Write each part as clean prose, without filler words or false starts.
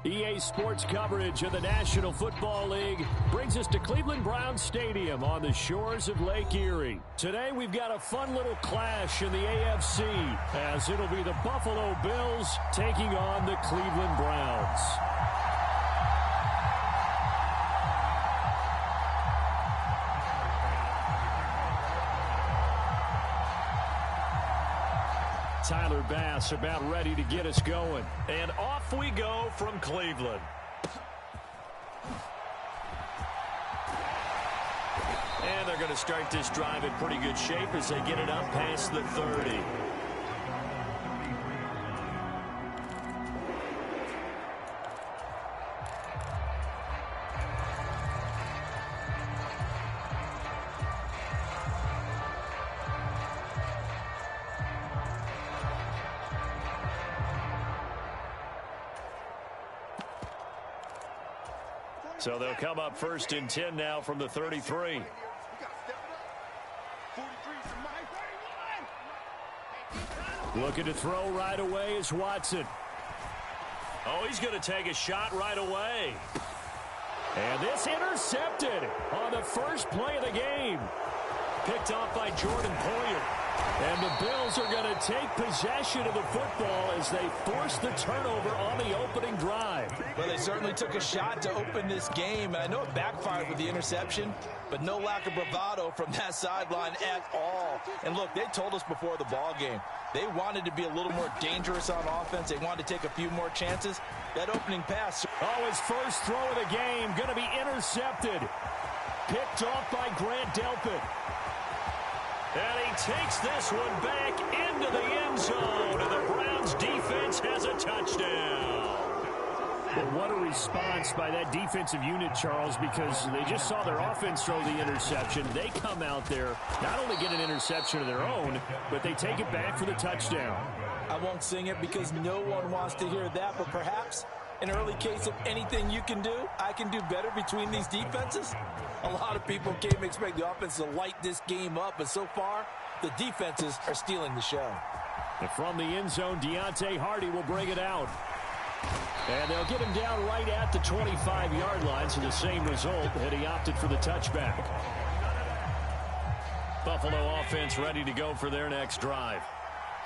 EA Sports coverage of the National Football League brings us to Cleveland Browns Stadium on the shores of Lake Erie. Today we've got a fun little clash in the AFC as it'll be the Buffalo Bills taking on the Cleveland Browns. Tyler Bass about ready to get us going. And off we go from Cleveland. And they're going to start this drive in pretty good shape as they get it up past the 30. So they'll come up first and 10 now from the 33. Looking to throw right away is Watson. Oh, he's going to take a shot right away. And this intercepted on the first play of the game. Picked off by Jordan Poyer. And the Bills are going to take possession of the football as they force the turnover on the opening drive. Well, they certainly took a shot to open this game. And I know it backfired with the interception, but no lack of bravado from that sideline at all. And look, they told us before the ball game, they wanted to be a little more dangerous on offense. They wanted to take a few more chances. That opening pass. Oh, his first throw of the game going to be intercepted. Picked off by Grant Delpit. And he takes this one back into the end zone, and the Browns defense has a touchdown. Well, what a response by that defensive unit, Charles, because they just saw their offense throw the interception. They come out there, not only get an interception of their own, but they take it back for the touchdown. I won't sing it because no one wants to hear that, but perhaps an early case of anything you can do, I can do better between these defenses. A lot of people came to expect the offense to light this game up, but so far, the defenses are stealing the show. And from the end zone, Deontay Hardy will bring it out. And they'll get him down right at the 25-yard line, so the same result, and he opted for the touchback. Buffalo offense ready to go for their next drive.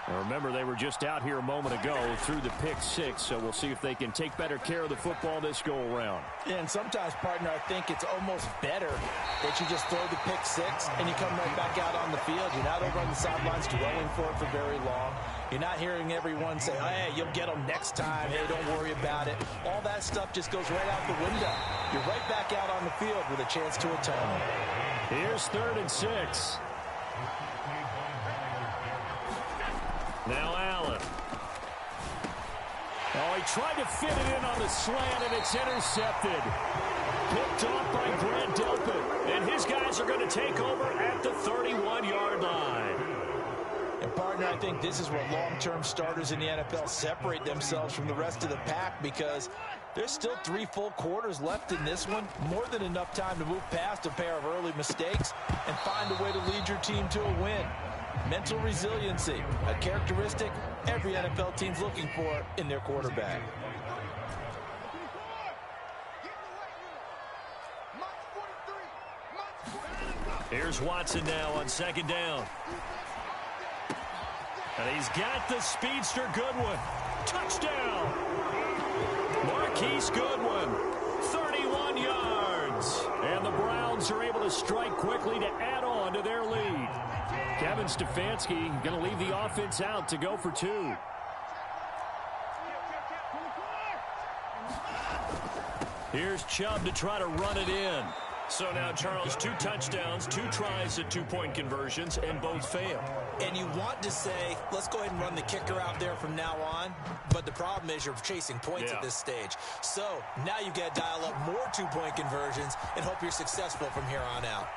And remember, they were just out here a moment ago through the pick-6, so we'll see if they can take better care of the football this go-around. Yeah, and sometimes, partner, I think it's almost better that you just throw the pick-6 and you come right back out on the field. You're not over on the sidelines dwelling for it for very long. You're not hearing everyone say, oh, hey, you'll get them next time. Hey, don't worry about it. All that stuff just goes right out the window. You're right back out on the field with a chance to atone. Here's 3rd and 6. Now Allen. Oh, he tried to fit it in on the slant, and it's intercepted. Picked off by Grant Delpit. And his guys are going to take over at the 31-yard line. And, partner, I think this is where long-term starters in the NFL separate themselves from the rest of the pack because there's still 3 full quarters left in this one. More than enough time to move past a pair of early mistakes and find a way to lead your team to a win. Mental resiliency, a characteristic every NFL team's looking for in their quarterback. Here's Watson now on 2nd down. And he's got the speedster Goodwin. Touchdown! Marquise Goodwin, 31 yards. And the Browns are able to strike quickly to add on to their lead. Kevin Stefanski going to leave the offense out to go for 2. Here's Chubb to try to run it in. So now, Charles, 2 touchdowns, 2 tries at 2-point conversions, and both fail. And you want to say, let's go ahead and run the kicker out there from now on. But the problem is you're chasing points at this stage. So now you've got to dial up more 2-point conversions and hope you're successful from here on out.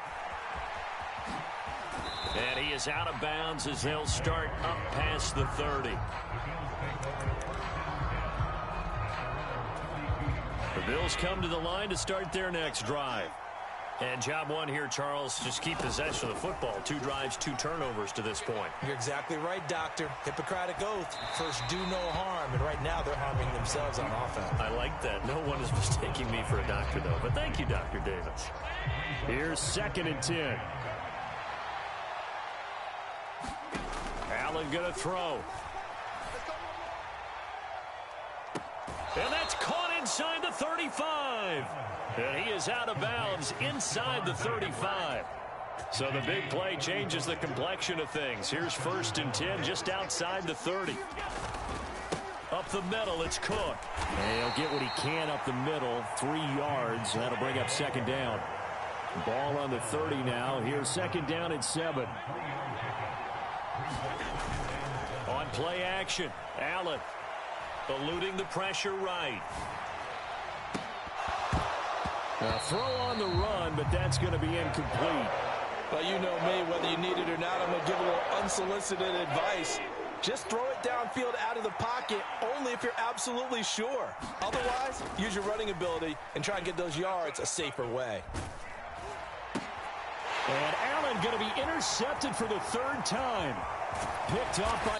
And he is out of bounds as they'll start up past the 30. The Bills come to the line to start their next drive. And job one here, Charles, just keep possession of the football. 2 drives, 2 turnovers to this point. You're exactly right, Doctor. Hippocratic oath. First, do no harm. And right now, they're harming themselves on offense. I like that. No one is mistaking me for a doctor, though. But thank you, Dr. Davis. Here's 2nd and 10. Allen going to throw. And that's caught inside the 35. And he is out of bounds inside the 35. So the big play changes the complexion of things. Here's 1st and 10 just outside the 30. Up the middle, it's Cook. And he'll get what he can up the middle, 3 yards. And that'll bring up 2nd down. Ball on the 30 now. Here's 2nd down and 7. On play action, Allen eluding the pressure right. A throw on the run, but that's going to be incomplete. Well, you know me, whether you need it or not, I'm going to give a little unsolicited advice. Just throw it downfield out of the pocket, only if you're absolutely sure. Otherwise, use your running ability and try and get those yards a safer way. And Allen going to be intercepted for the 3rd time. Picked off by...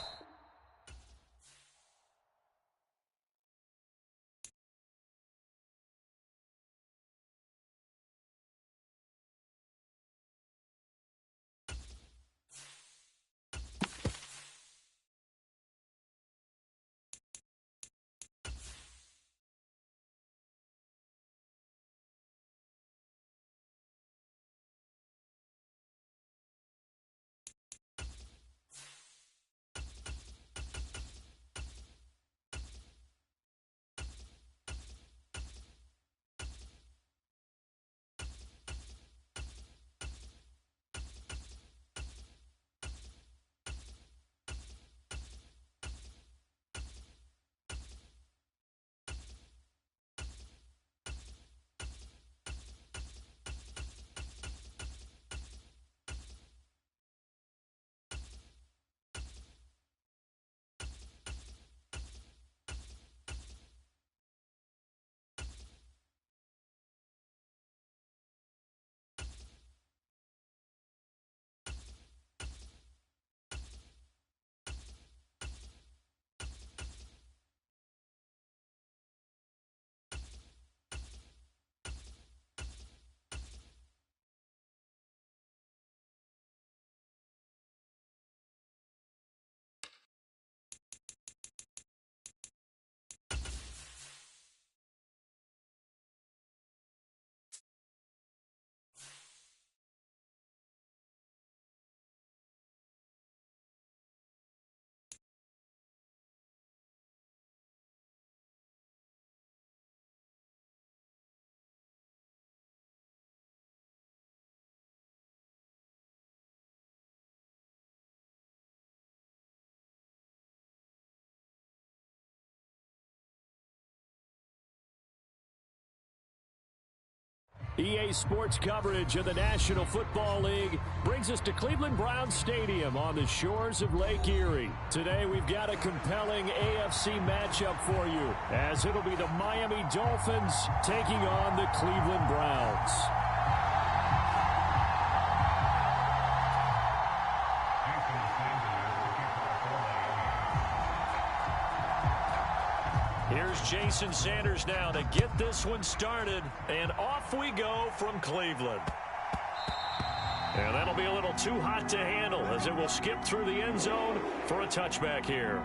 EA Sports coverage of the National Football League brings us to Cleveland Browns Stadium on the shores of Lake Erie. Today we've got a compelling AFC matchup for you, as it'll be the Miami Dolphins taking on the Cleveland Browns. Here's Jason Sanders now to get this one started, and off we go from Cleveland. And that'll be a little too hot to handle as it will skip through the end zone for a touchback here.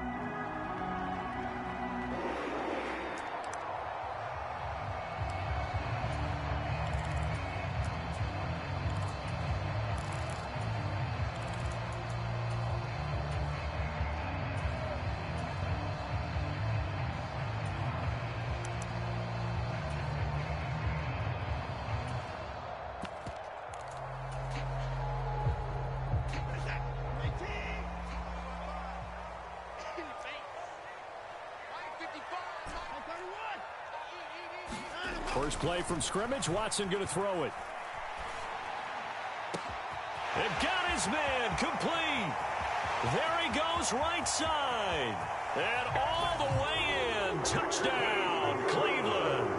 First play from scrimmage. Watson going to throw it. And got his man complete. There he goes right side. And all the way in. Touchdown, Cleveland.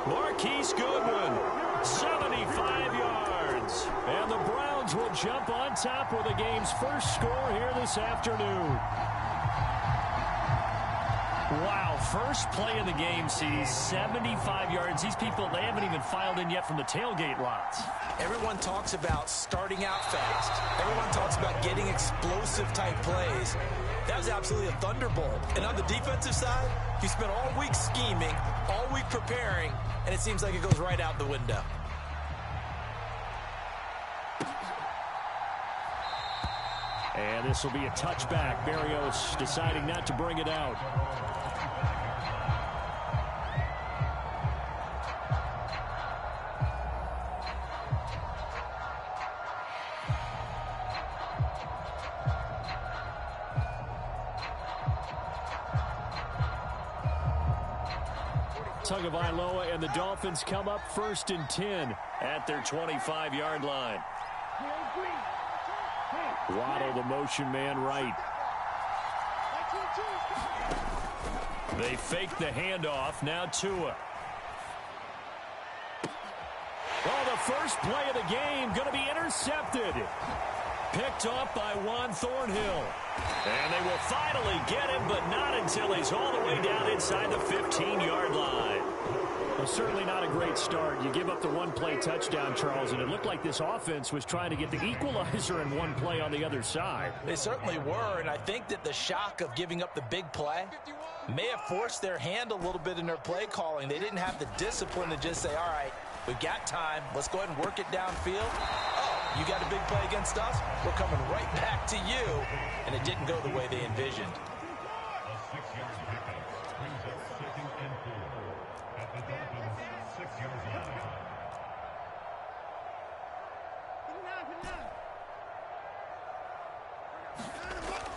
Marquise Goodwin 75 yards. And the Browns will jump on top with the game's first score here this afternoon. Wow, first play of the game sees 75 yards. These people, they haven't even filed in yet from the tailgate lots. Everyone talks about starting out fast. Everyone talks about getting explosive-type plays. That was absolutely a thunderbolt. And on the defensive side, you spent all week scheming, all week preparing, and it seems like it goes right out the window. And this will be a touchback. Berrios deciding not to bring it out. Tagovailoa and the Dolphins come up 1st and 10 at their 25-yard line. Waddle, the motion man, right. They fake the handoff. Now Tua. Oh, the first play of the game going to be intercepted. Picked off by Juan Thornhill. And they will finally get him, but not until he's all the way down inside the 15-yard line. Well, certainly not a great start. You give up the one-play touchdown, Charles, and it looked like this offense was trying to get the equalizer in one play on the other side. They certainly were, and I think that the shock of giving up the big play may have forced their hand a little bit in their play calling. They didn't have the discipline to just say, all right, we've got time. Let's go ahead and work it downfield. Oh, you got a big play against us? We're coming right back to you. And it didn't go the way they envisioned.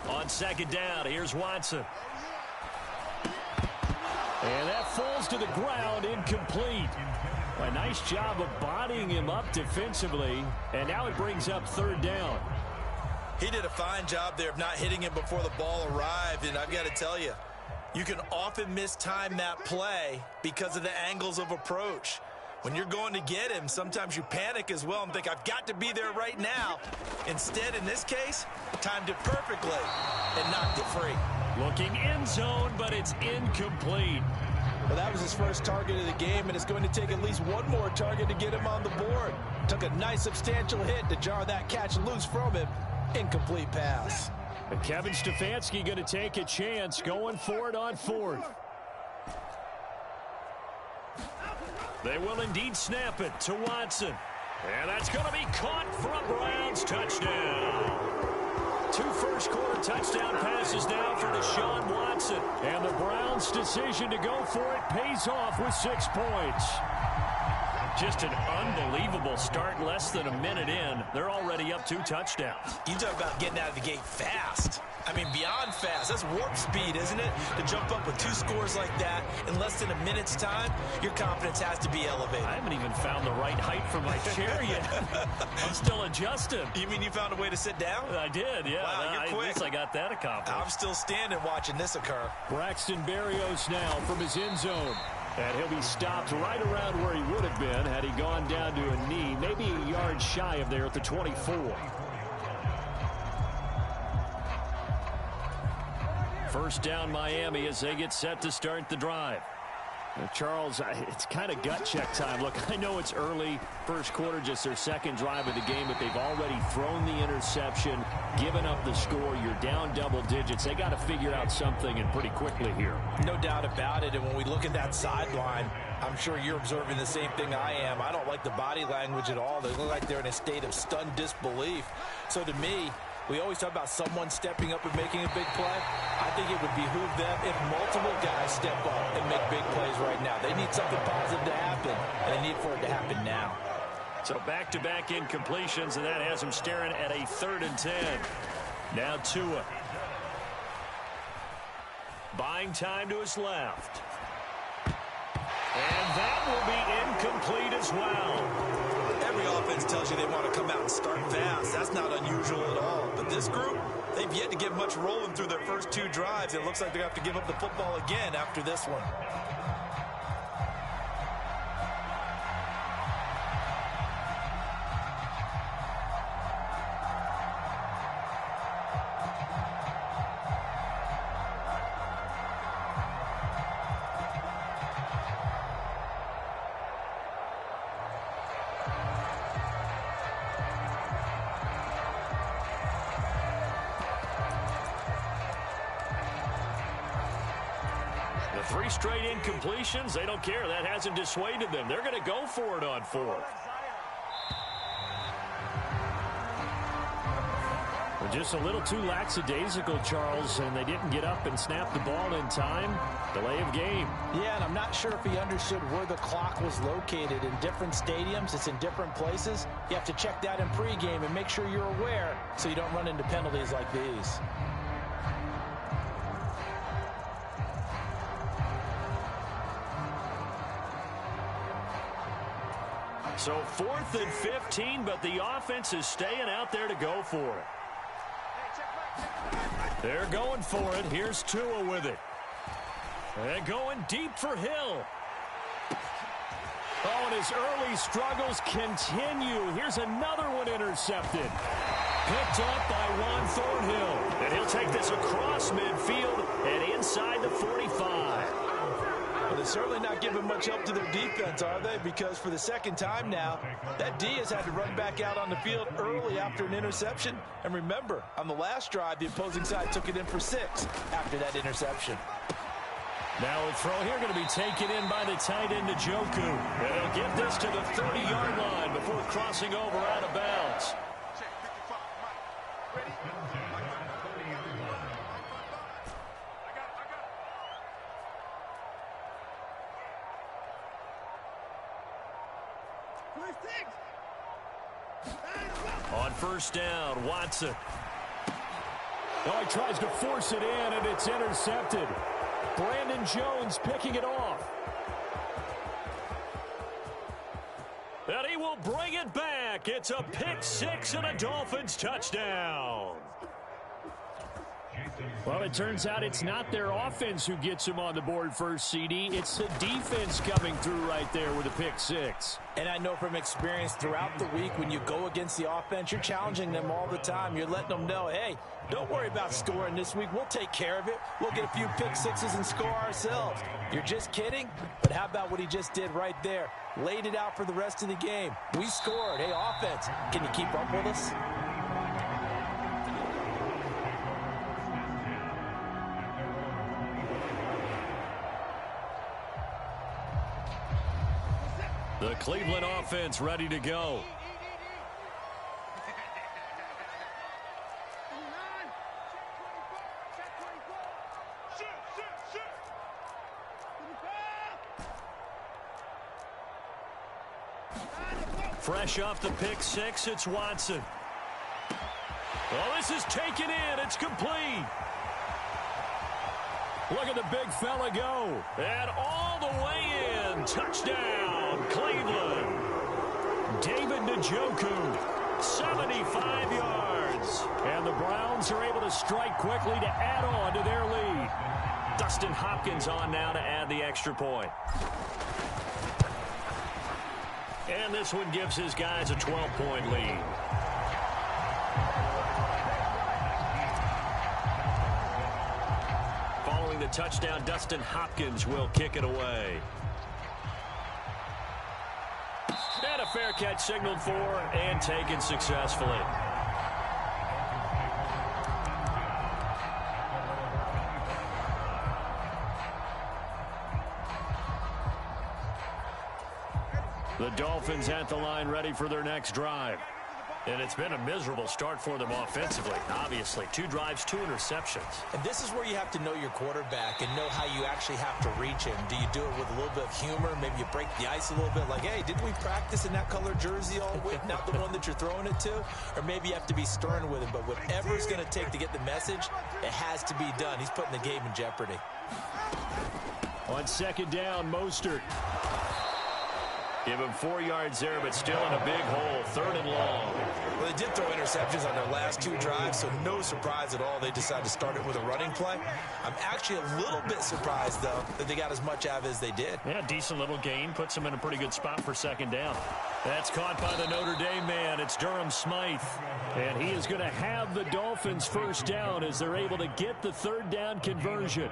On 2nd down, here's Watson. And that falls to the ground, incomplete. A nice job of bodying him up defensively, and now it brings up 3rd down. He did a fine job there of not hitting him before the ball arrived, and I've got to tell you, you can often mistime that play because of the angles of approach. When you're going to get him, sometimes you panic as well and think, I've got to be there right now. Instead, in this case, timed it perfectly and knocked it free. Looking end zone, but it's incomplete. Well, that was his first target of the game, and it's going to take at least one more target to get him on the board. Took a nice substantial hit to jar that catch loose from him. Incomplete pass. And Kevin Stefanski going to take a chance, going for it on 4th. They will indeed snap it to Watson. And that's going to be caught for a Browns touchdown. 2 first-quarter touchdown passes now for Deshaun Watson. And the Browns' decision to go for it pays off with 6 points. Just an unbelievable start. Less than a minute in, they're already up 2 touchdowns. You talk about getting out of the gate fast. I mean, beyond fast. That's warp speed, isn't it? To jump up with 2 scores like that in less than a minute's time, your confidence has to be elevated. I haven't even found the right height for my chair yet. I'm still adjusting. You mean you found a way to sit down? I did, yeah. Wow, you're quick. At least I got that accomplished. I'm still standing watching this occur. Braxton Berrios now from his end zone. And he'll be stopped right around where he would have been had he gone down to a knee, maybe a yard shy of there at the 24. First down Miami as they get set to start the drive. Now, Charles, it's kind of gut check time. Look, I know it's early, first quarter, just their 2nd drive of the game, but they've already thrown the interception, given up the score. You're down double digits. They got to figure out something, and pretty quickly here. No doubt about it, and when we look at that sideline, I'm sure you're observing the same thing I am. I don't like the body language at all. They look like they're in a state of stunned disbelief. So to me, we always talk about someone stepping up and making a big play. I think it would behoove them if multiple guys step up and make big plays right now. They need something positive to happen, and they need for it to happen now. So back-to-back incompletions, and that has them staring at a 3rd and 10. Now Tua. Buying time to his left. And that will be incomplete as well. Every offense tells you they want to come out and start fast. That's not unusual at all. But this group, they've yet to get much rolling through their first 2 drives. It looks like they're going to have to give up the football again after this one. 3 straight incompletions. They don't care. That hasn't dissuaded them. They're going to go for it on 4th. Just a little too lackadaisical, Charles, and they didn't get up and snap the ball in time. Delay of game. Yeah, and I'm not sure if he understood where the clock was located. In different stadiums, it's in different places. You have to check that in pregame and make sure you're aware so you don't run into penalties like these. So 4th and 15, but the offense is staying out there to go for it. They're going for it. Here's Tua with it. And going deep for Hill. Oh, and his early struggles continue. Here's another one intercepted. Picked up by Juan Thornhill. And he'll take this across midfield and inside the 45. Well, they're certainly not giving much help to their defense, are they? Because for the second time now, that D has had to run back out on the field early after an interception. And remember, on the last drive, the opposing side took it in for 6 after that interception. Now a throw here going to be taken in by the tight end, Njoku. And he'll get this to the 30-yard line before crossing over out of bounds. On 1st down, Watson. Oh, he tries to force it in, and it's intercepted. Brandon Jones picking it off. And he will bring it back. It's a pick 6 and a Dolphins touchdown. Well, it turns out it's not their offense who gets him on the board first, CD. It's the defense coming through right there with a pick 6. And I know from experience throughout the week, when you go against the offense, you're challenging them all the time. You're letting them know, hey, don't worry about scoring this week. We'll take care of it. We'll get a few pick 6s and score ourselves. You're just kidding? But how about what he just did right there? Laid it out for the rest of the game. We scored. Hey, offense, can you keep up with us? The Cleveland offense ready to go. Fresh off the pick 6, it's Watson. Oh, this is taken in. It's complete. Look at the big fella go. And all the way in. Touchdown, Cleveland. David Njoku, 75 yards. And the Browns are able to strike quickly to add on to their lead. Dustin Hopkins on now to add the extra point. And this one gives his guys a 12-point lead. Following the touchdown, Dustin Hopkins will kick it away. And a fair catch signaled for and taken successfully. The Dolphins at the line ready for their next drive. And it's been a miserable start for them offensively. Obviously, 2 drives, 2 interceptions. And this is where you have to know your quarterback and know how you actually have to reach him. Do you do it with a little bit of humor? Maybe you break the ice a little bit like, hey, didn't we practice in that color jersey all week? Not the one that you're throwing it to? Or maybe you have to be stern with him. But whatever it's going to take to get the message, it has to be done. He's putting the game in jeopardy. On 2nd down, Mostert. Give him 4 yards there, but still in a big hole. 3rd and long. Well, they did throw interceptions on their last 2 drives, so no surprise at all they decided to start it with a running play. I'm actually a little bit surprised, though, that they got as much out of it as they did. Yeah, decent little gain. Puts them in a pretty good spot for 2nd down. That's caught by the Notre Dame man. It's Durham Smythe. And he is going to have the Dolphins 1st down as they're able to get the 3rd down conversion.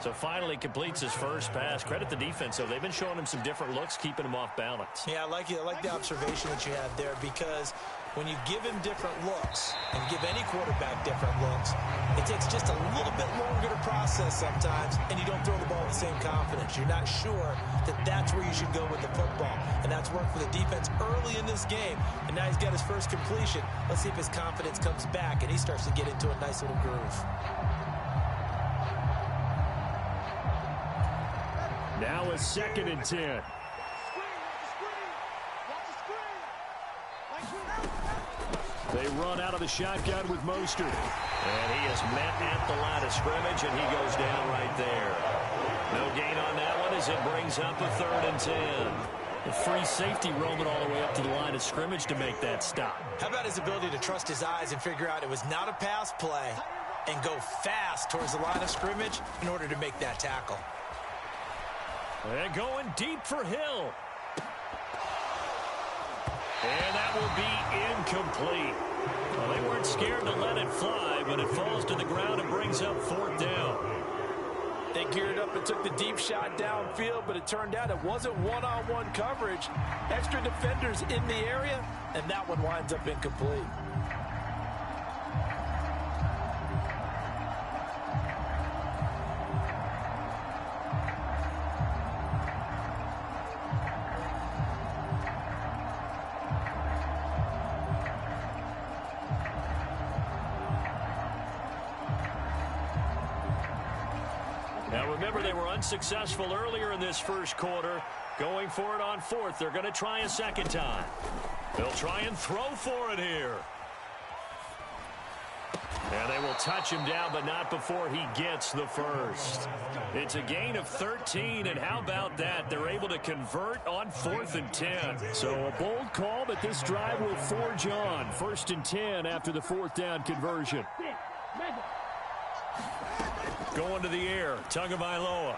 So finally completes his first pass. Credit the defense, though. They've been showing him some different looks, keeping him off balance. Yeah, I like the observation that you had there, because when you give him different looks and give any quarterback different looks, it takes just a little bit longer to process sometimes, and you don't throw the ball with the same confidence. You're not sure that that's where you should go with the football, and that's worked for the defense early in this game, and now he's got his first completion. Let's see if his confidence comes back and he starts to get into a nice little groove. Now a 2nd and 10. They run out of the shotgun with Mostert. And he is met at the line of scrimmage, and he goes down right there. No gain on that one as it brings up a 3rd and 10. The free safety roaming all the way up to the line of scrimmage to make that stop. How about his ability to trust his eyes and figure out it was not a pass play and go fast towards the line of scrimmage in order to make that tackle. And going deep for Hill. And that will be incomplete. Well, they weren't scared to let it fly, but it falls to the ground and brings up 4th down. They geared up and took the deep shot downfield, but it turned out it wasn't one-on-one coverage. Extra defenders in the area, and that one winds up incomplete. Now remember, they were unsuccessful earlier in this first quarter. Going for it on 4th. They're going to try a second time. They'll try and throw for it here. And they will touch him down, but not before he gets the first. It's a gain of 13, and how about that? They're able to convert on 4th and 10. So a bold call, but this drive will forge on. 1st and 10 after the 4th down conversion. Going to the air, Tagovailoa.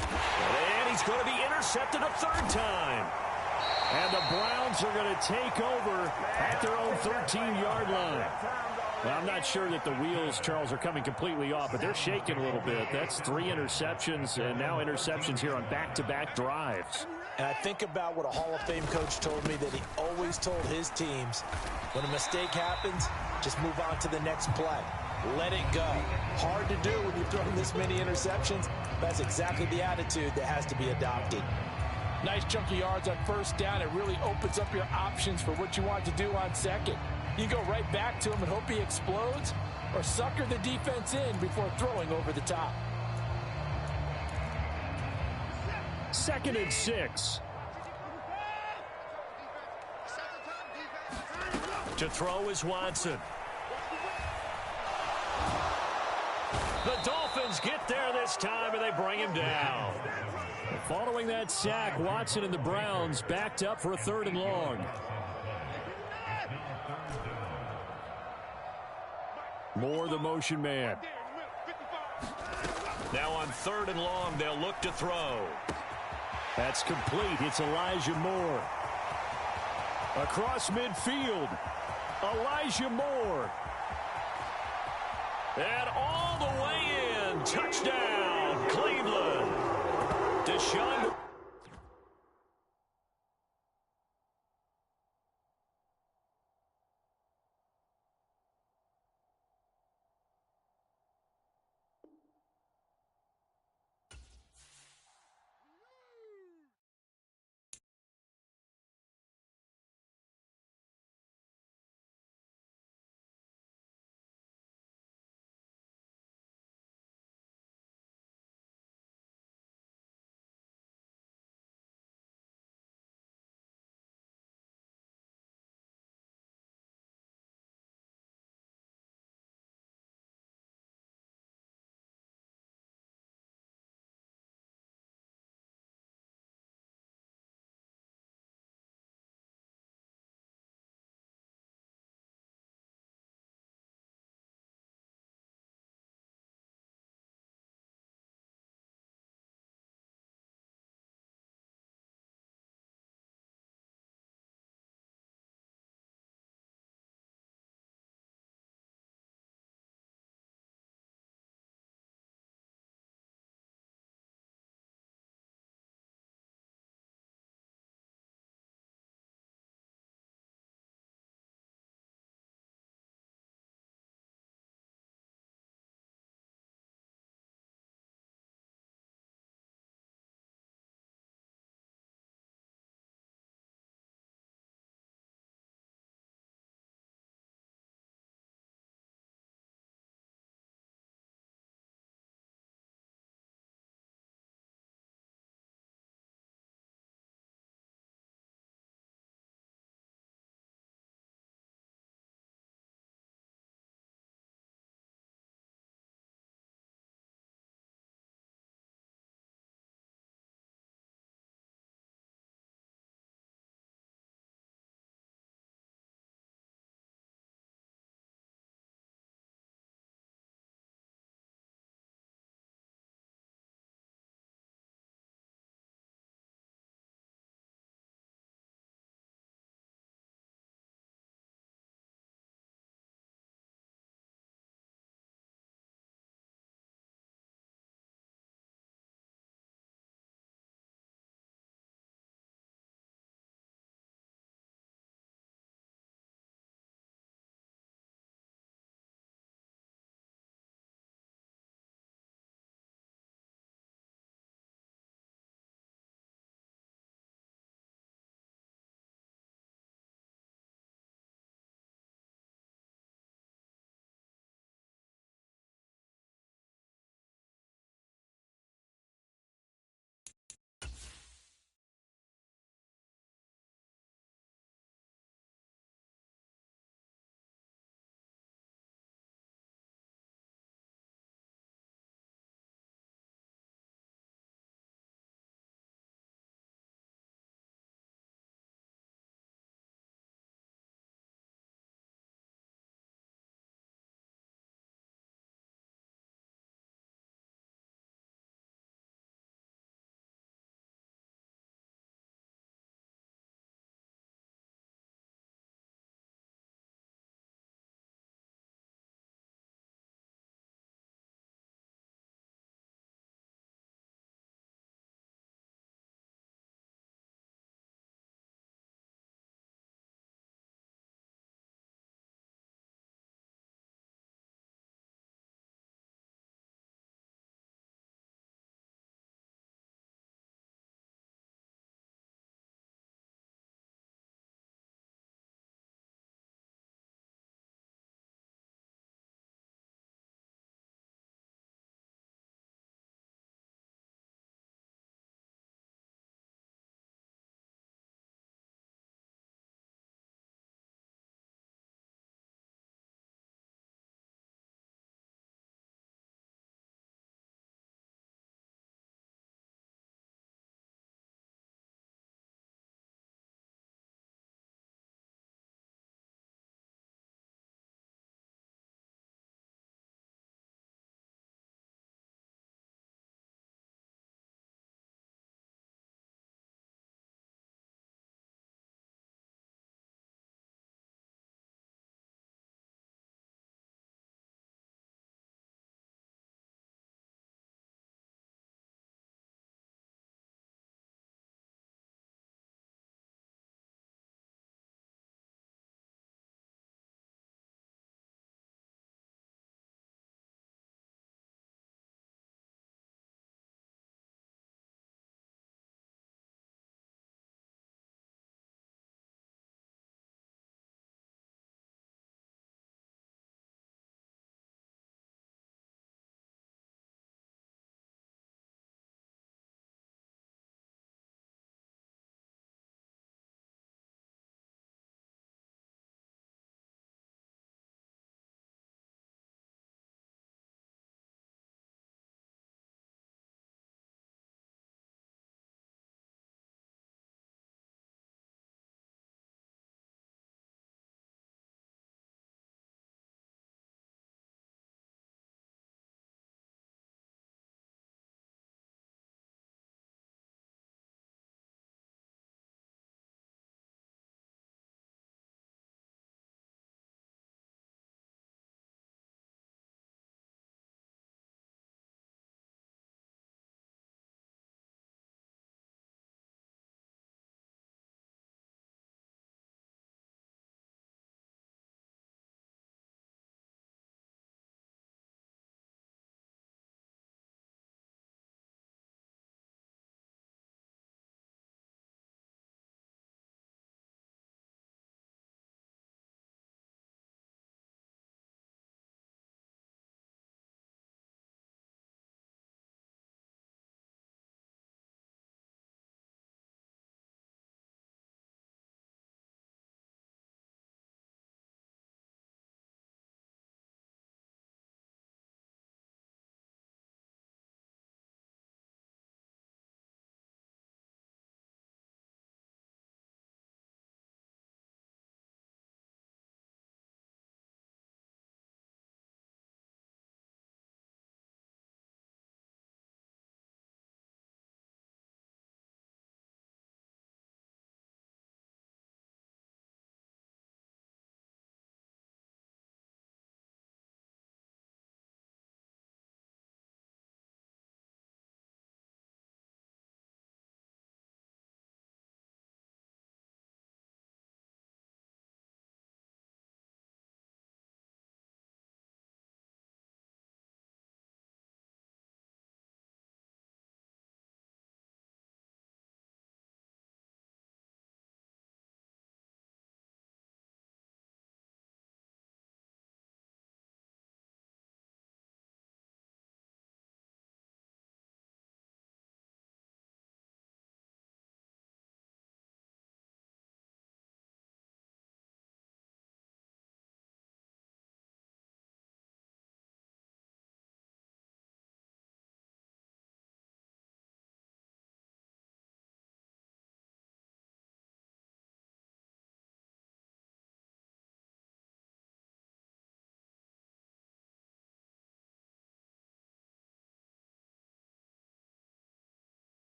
And he's going to be intercepted a 3rd time. And the Browns are going to take over at their own 13-yard line. Well, I'm not sure that the wheels, Charles, are coming completely off, but they're shaking a little bit. That's 3 interceptions, and now interceptions here on back-to-back drives. And I think about what a Hall of Fame coach told me, that he always told his teams, when a mistake happens, just move on to the next play. Let it go. Hard to do when you've thrown this many interceptions. That's exactly the attitude that has to be adopted. Nice chunk of yards on 1st down. It really opens up your options for what you want to do on 2nd. You go right back to him and hope he explodes, or sucker the defense in before throwing over the top. 2nd and 6. To throw is Watson. The Dolphins get there this time, and they bring him down. Following that sack, Watson and the Browns backed up for a 3rd and long. Moore, the motion man. Now on 3rd and long, they'll look to throw. That's complete. It's Elijah Moore. Across midfield, Elijah Moore. And all the way in. Touchdown, Cleveland. Deshaun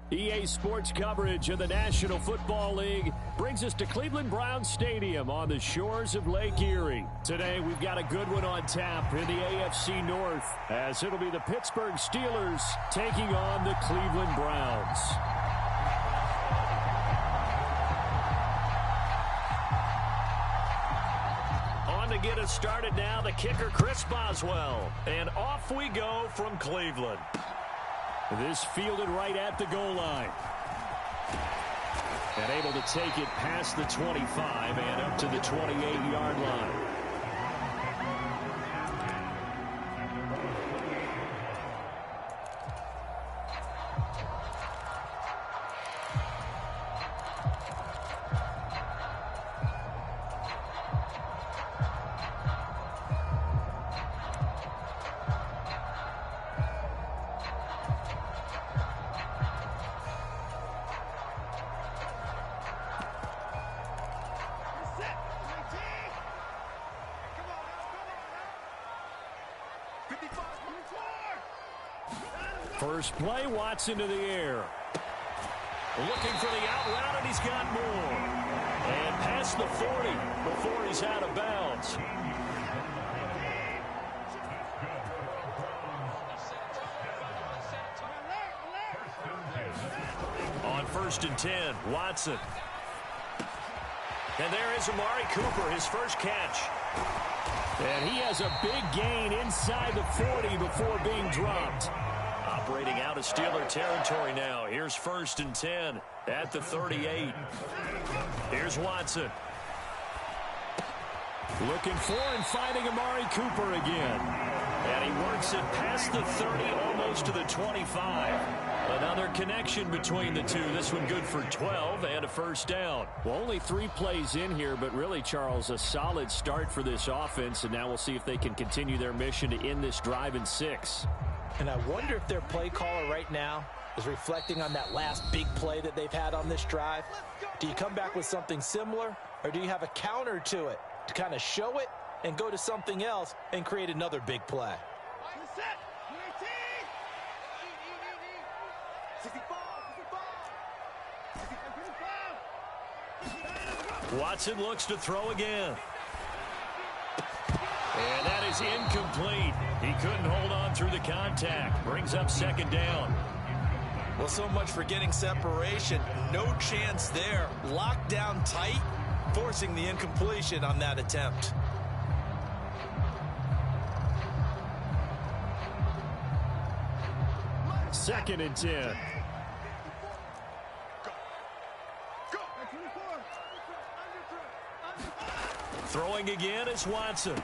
EA Sports coverage of the National Football League brings us to Cleveland Browns Stadium on the shores of Lake Erie. Today, we've got a good one on tap in the AFC North, as it'll be the Pittsburgh Steelers taking on the Cleveland Browns. On to get us started now, the kicker, Chris Boswell. And off we go from Cleveland. This fielded right at the goal line. And able to take it past the 25 and up to the 28-yard line. First play, Watson to the air. Looking for the out route, and he's got more. And past the 40 before he's out of bounds. On 1st and 10, Watson. And there is Amari Cooper, his first catch. And he has a big gain inside the 40 before being dropped. Operating out of Steeler territory now. Here's 1st and 10 at the 38. Here's Watson. Looking for and finding Amari Cooper again. And he works it past the 30, almost to the 25. Another connection between the two. This one good for 12 and a first down. Well, only 3 plays in here, but really, Charles, a solid start for this offense. And now we'll see if they can continue their mission to end this drive in 6. And I wonder if their play caller right now is reflecting on that last big play that they've had on this drive. Do you come back with something similar, or do you have a counter to it to kind of show it and go to something else and create another big play? Watson looks to throw again. And that is incomplete. He couldn't hold on through the contact. Brings up 2nd down. Well, so much for getting separation. No chance there. Locked down tight, forcing the incompletion on that attempt. Second and 10. Throwing again is Watson.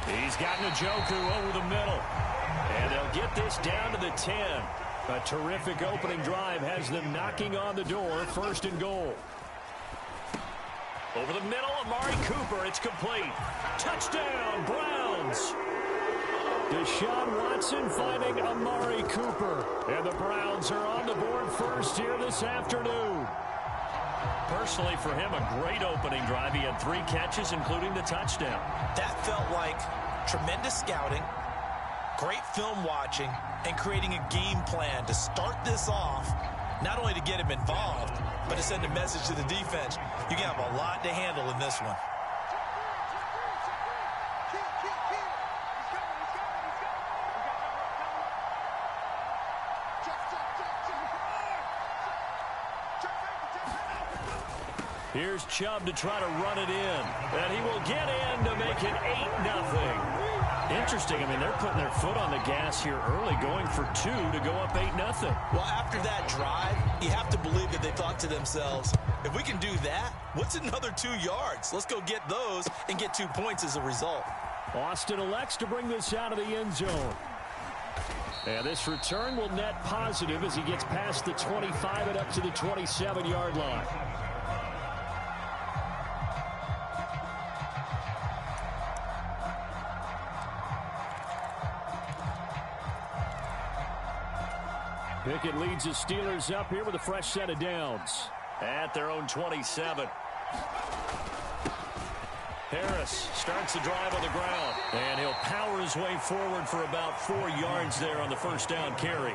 He's got Njoku over the middle. And they'll get this down to the 10. A terrific opening drive has them knocking on the door. 1st and goal. Over the middle, Amari Cooper. It's complete. Touchdown, Browns. Deshaun Watson finding Amari Cooper. And the Browns are on the board first here this afternoon. Personally, for him, a great opening drive. He had 3 catches, including the touchdown. That felt like tremendous scouting, great film watching, and creating a game plan to start this off, not only to get him involved, but to send a message to the defense. You can have a lot to handle in this one. Here's Chubb to try to run it in. And he will get in to make it 8-0. Interesting. I mean, they're putting their foot on the gas here early, going for 2 to go up 8-0. Well, after that drive, you have to believe that they thought to themselves, if we can do that, what's another 2 yards? Let's go get those and get 2 points as a result. Austin elects to bring this out of the end zone. And this return will net positive as he gets past the 25 and up to the 27-yard line. Pickett leads the Steelers up here with a fresh set of downs. At their own 27. Harris starts the drive on the ground. And he'll power his way forward for about 4 yards there on the first down carry.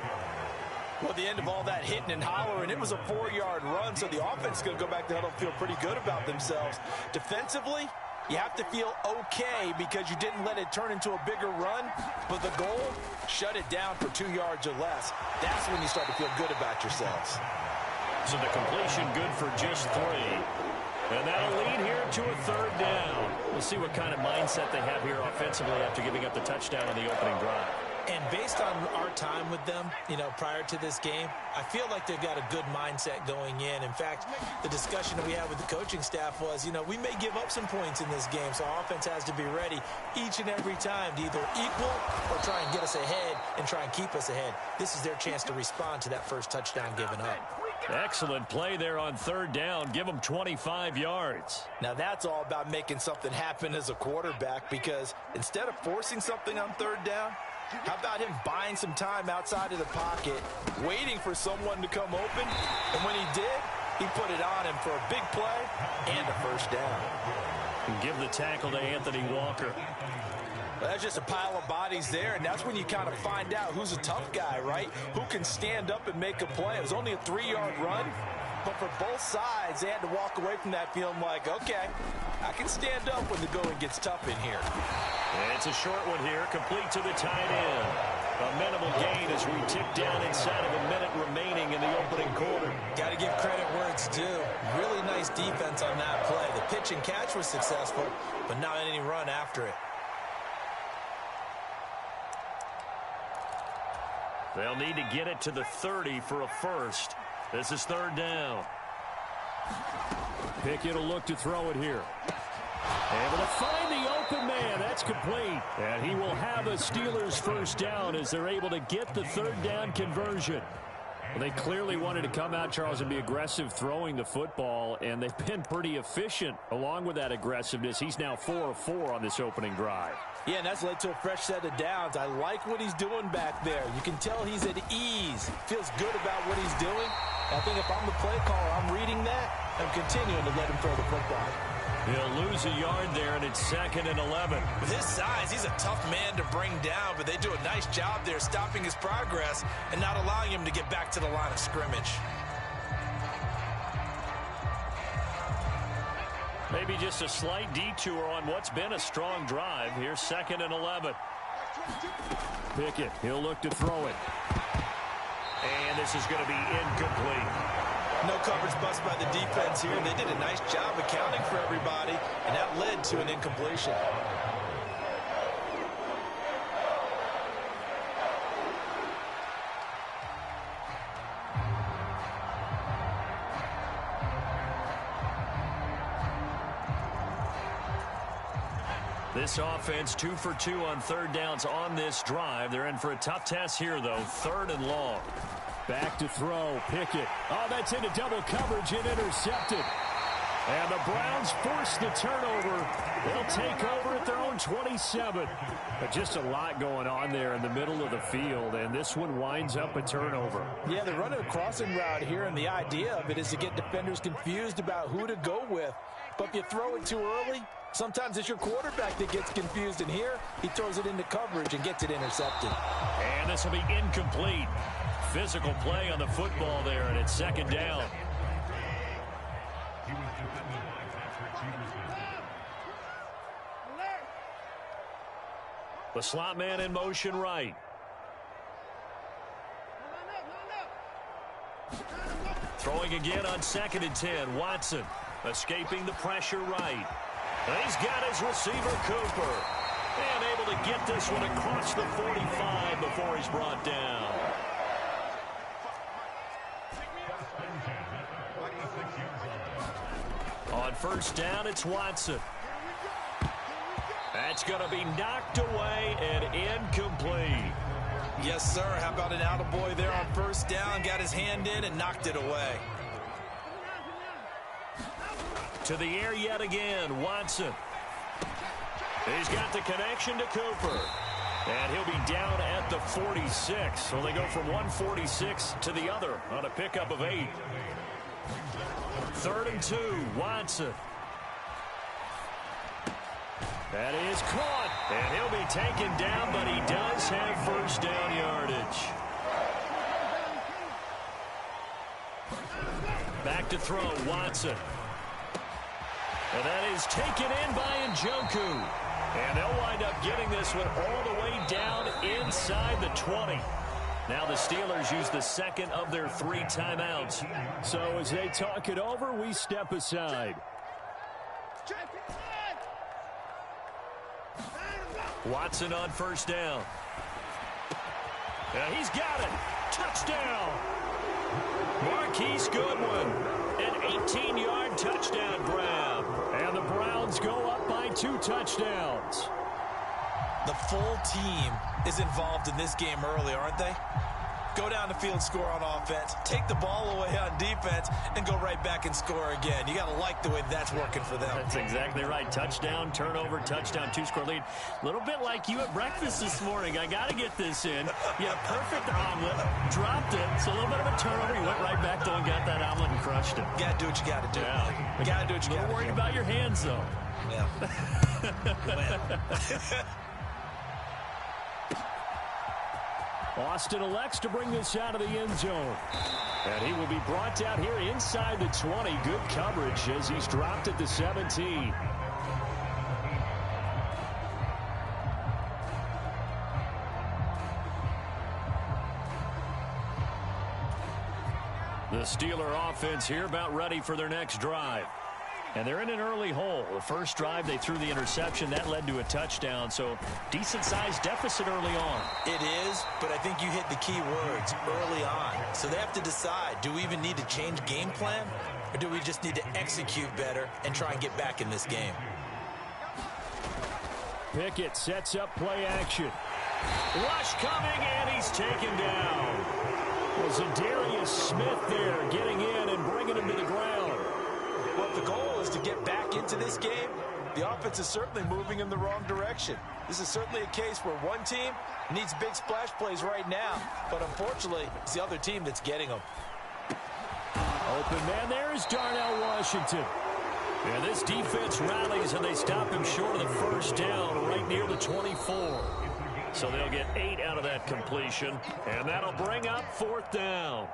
Well, the end of all that hitting and hollering, it was a 4-yard run, so the offense is going to go back to huddle and feel pretty good about themselves. Defensively, you have to feel okay because you didn't let it turn into a bigger run, but the goal, shut it down for 2 yards or less. That's when you start to feel good about yourselves. So the completion good for just 3. And that'll lead here to a 3rd down. We'll see what kind of mindset they have here offensively after giving up the touchdown on the opening drive. And based on our time with them, prior to this game, I feel like they've got a good mindset going in. In fact, the discussion that we had with the coaching staff was, we may give up some points in this game, so our offense has to be ready each and every time to either equal or try and get us ahead and try and keep us ahead. This is their chance to respond to that first touchdown given up. Excellent play there on 3rd down. Give them 25 yards. Now that's all about making something happen as a quarterback, because instead of forcing something on 3rd down, how about him buying some time outside of the pocket, waiting for someone to come open, and when he did, he put it on him for a big play and a first down. And give the tackle to Anthony Walker. Well, that's just a pile of bodies there, and that's when you kind of find out who's a tough guy, right? Who can stand up and make a play. It was only a 3-yard run, but for both sides, they had to walk away from that feeling like, okay, I can stand up when the going gets tough in here. And it's a short one here, complete to the tight end. A minimal gain as we tick down inside of a minute remaining in the opening quarter. Got to give credit where it's due. Really nice defense on that play. The pitch and catch was successful, but not any run after it. They'll need to get it to the 30 for a first. This is 3rd down. Pickett will look to throw it here. Able to find the open man. That's complete. And he will have a Steelers first down as they're able to get the 3rd down conversion. Well, they clearly wanted to come out, Charles, and be aggressive throwing the football, and they've been pretty efficient along with that aggressiveness. He's now 4 of 4 on this opening drive. Yeah, and that's led to a fresh set of downs. I like what he's doing back there. You can tell he's at ease. Feels good about what he's doing. I think if I'm the play caller, I'm reading that. I'm continuing to let him throw the football. He'll lose a yard there, and it's 2nd and 11. With his size, he's a tough man to bring down, but they do a nice job there stopping his progress and not allowing him to get back to the line of scrimmage. Maybe just a slight detour on what's been a strong drive. Here's 2nd and 11. Pickett, he'll look to throw it. And this is going to be incomplete. No coverage bust by the defense here. They did a nice job accounting for everybody, and that led to an incompletion. This offense 2 for 2 on 3rd downs on this drive. They're in for a tough test here, though. 3rd and long. Back to throw. Pickett. Oh, that's into double coverage and intercepted. And the Browns force the turnover. They'll take over at their own 27. But just a lot going on there in the middle of the field, and this one winds up a turnover. Yeah, they're running a crossing route here, and the idea of it is to get defenders confused about who to go with. But if you throw it too early, sometimes it's your quarterback that gets confused, and here he throws it into coverage and gets it intercepted. And this will be incomplete. Physical play on the football there, and it's 2nd down. The slot man in motion right. Throwing again on 2nd and 10. Watson escaping the pressure right. And he's got his receiver, Cooper. And able to get this one across the 45 before he's brought down. On 1st down, it's Watson. That's going to be knocked away and incomplete. Yes, sir. How about an attaboy there on 1st down? Got his hand in and knocked it away. To the air yet again, Watson. He's got the connection to Cooper. And he'll be down at the 46. So they go from 146 to the other on a pickup of 8. 3rd and 2, Watson. That is caught. And he'll be taken down, but he does have 1st down yardage. Back to throw, Watson. And that is taken in by Njoku. And they'll wind up getting this one all the way down inside the 20. Now the Steelers use the second of their 3 timeouts. So as they talk it over, we step aside. Watson on first down. He's got it. Touchdown. Marquise Goodwin. An 18-yard touchdown grab. And the Browns go up by 2 touchdowns. The full team is involved in this game early, aren't they? Go down the field, score on offense, take the ball away on defense, and go right back and score again. You got to like the way that's working for them. That's exactly right. Touchdown, turnover, touchdown, 2-score lead. A little bit like you at breakfast this morning. I got to get this in. Yeah, perfect omelet. Dropped it. So a little bit of a turnover. You went right back though and got that omelet and crushed it. Got to do what you got to do. Yeah. You got to do what you got to do. A little worried about your hands, though. Yeah. Austin elects to bring this out of the end zone. And he will be brought down here inside the 20. Good coverage as he's dropped at the 17. The Steeler offense here about ready for their next drive. And they're in an early hole. The first drive, they threw the interception. That led to a touchdown. So decent-sized deficit early on. It is, but I think you hit the key words early on. So they have to decide, do we even need to change game plan? Or do we just need to execute better and try and get back in this game? Pickett sets up play action. Rush coming, and he's taken down. Was Zadarius Smith there getting in and bringing him to the ground? Well, if the goal is to get back into this game, the offense is certainly moving in the wrong direction. This is certainly a case where one team needs big splash plays right now, but unfortunately, it's the other team that's getting them. Open man there is Darnell Washington. And this defense rallies, and they stop him short of the first down right near the 24. So they'll get 8 out of that completion, and that'll bring up 4th down.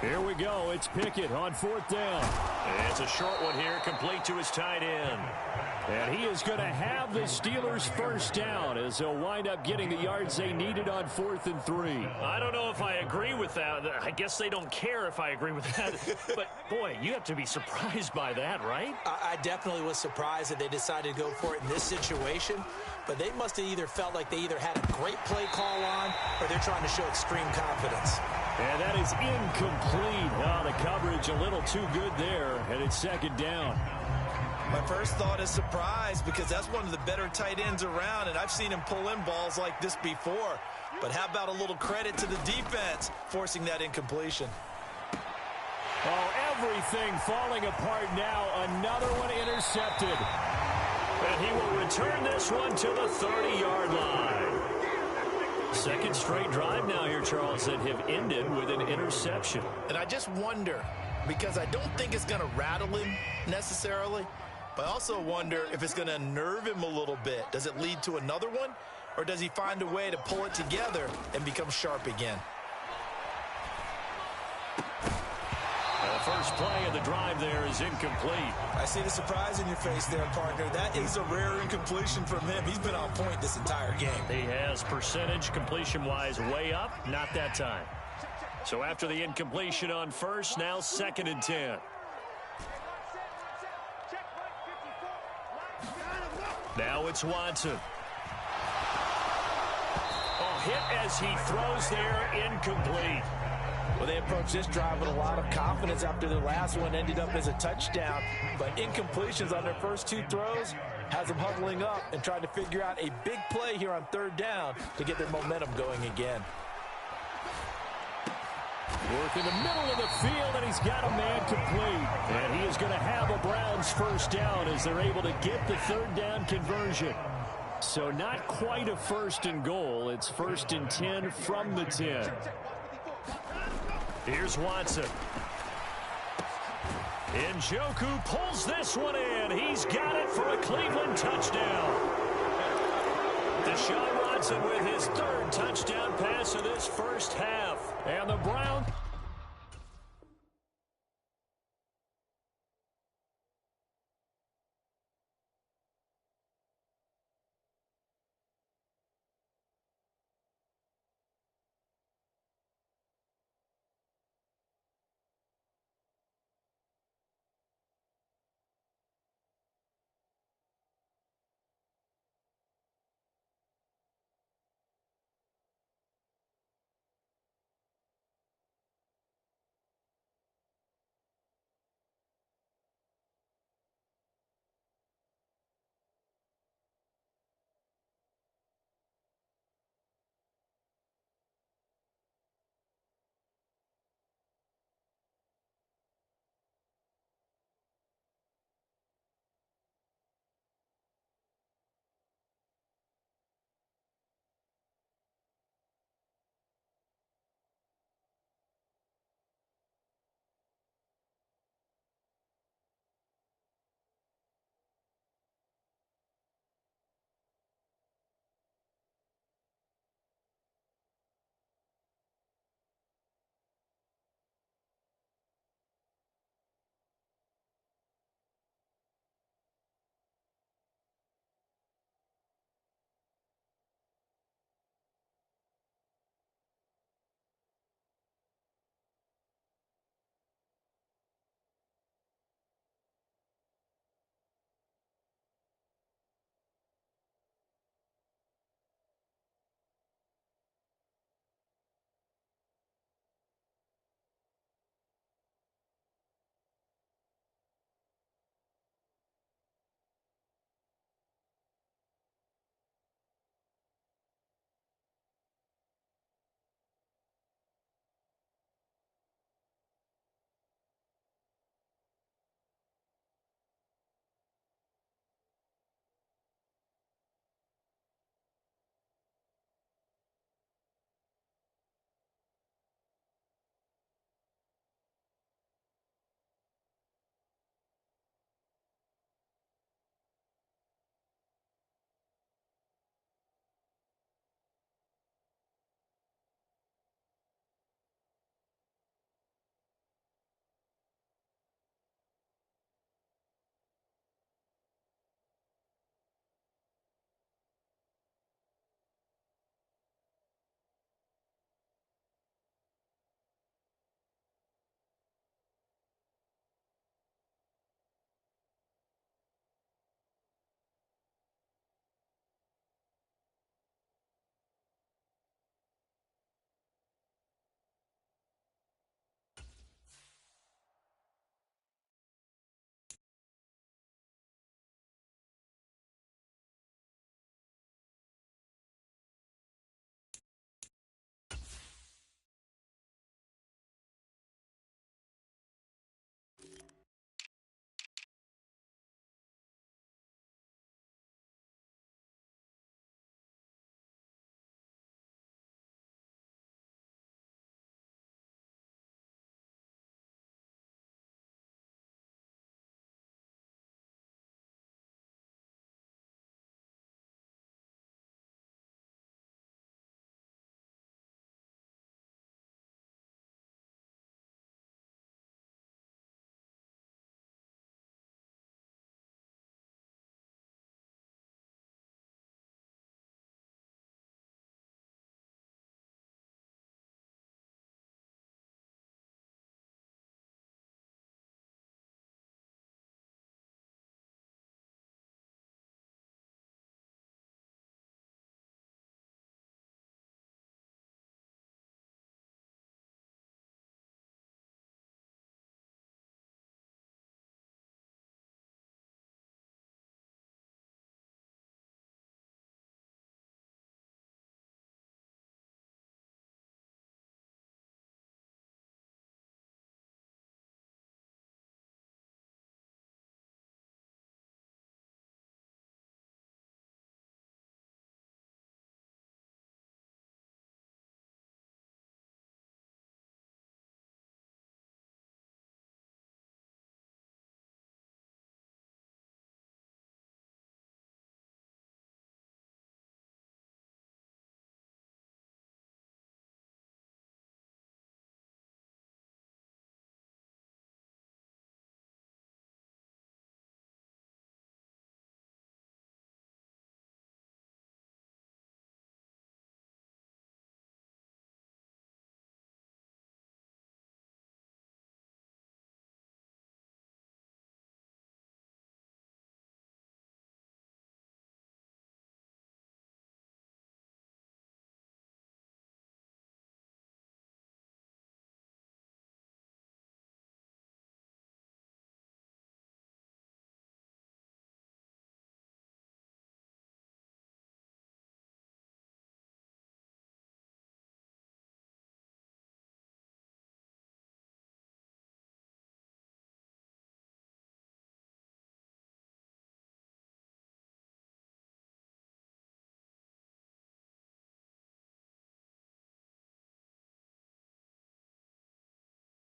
Here we go. It's Pickett on 4th down. And it's a short one here, complete to his tight end. And he is going to have the Steelers first down as they'll wind up getting the yards they needed on 4th and 3. I don't know if I agree with that. I guess they don't care if I agree with that. But, boy, you have to be surprised by that, right? I definitely was surprised that they decided to go for it in this situation. But they must have either felt like they either had a great play call on or they're trying to show extreme confidence. And that is incomplete. Oh, the coverage a little too good there, and it's 2nd down. My first thought is surprise because that's one of the better tight ends around, and I've seen him pull in balls like this before. But how about a little credit to the defense forcing that incompletion? Oh, everything falling apart now. Another one intercepted. And he will return this one to the 30-yard line. Second straight drive now here, Charles, that have ended with an interception. And I just wonder, because I don't think it's going to rattle him necessarily, but I also wonder if it's going to unnerve him a little bit. Does it lead to another one, or does he find a way to pull it together and become sharp again? The first play of the drive there is incomplete. I see the surprise in your face there, partner. That is a rare incompletion from him. He's been on point this entire game. He has percentage completion-wise way up, not that time. So after the incompletion on first, now 2nd and 10. Now it's Watson. Oh, hit as he throws there, incomplete. Well, they approached this drive with a lot of confidence after their last one ended up as a touchdown. But incompletions on their first 2 throws has them huddling up and trying to figure out a big play here on 3rd down to get their momentum going again. Work in the middle of the field, and he's got a man complete. And he is going to have a Browns first down as they're able to get the 3rd down conversion. So not quite a 1st and goal. It's 1st and 10 from the 10. Here's Watson. Njoku pulls this one in. He's got it for a Cleveland touchdown. Deshaun Watson with his third touchdown pass of this first half. And the Browns